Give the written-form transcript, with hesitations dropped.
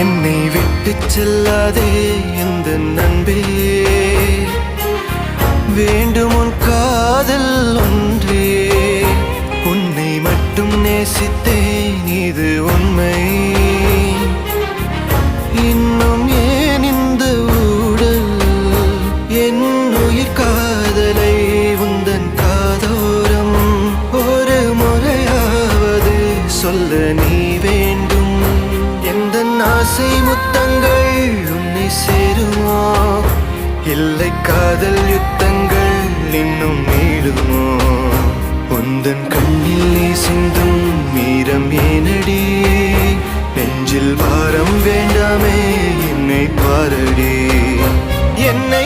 என்னை விட்டு செல்லாதே எந்த நண்பே, வேண்டும் உன் காதல் ஒன்றே. உன்னை மட்டும் நேசித்தேன் இது உண்மை. இன்னும் ஏன் இந்த ஊடல் என் உயிர் காதலை உந்தன் காதோரம் ஒரு முறையாவது சொல்ல நீ வேண்டும். எந்த ஆசை முத்தங்கள் உன்னை சேருமோ, இல்லை காதல் யுத்தங்கள் இன்னும் நீளுமோ. உந்தன் கண்ணில் நீ சிந்தும் மீரம் ஏனடி, நெஞ்சில் பாரம் வேண்டாமே என்னை பாரடி. என்னை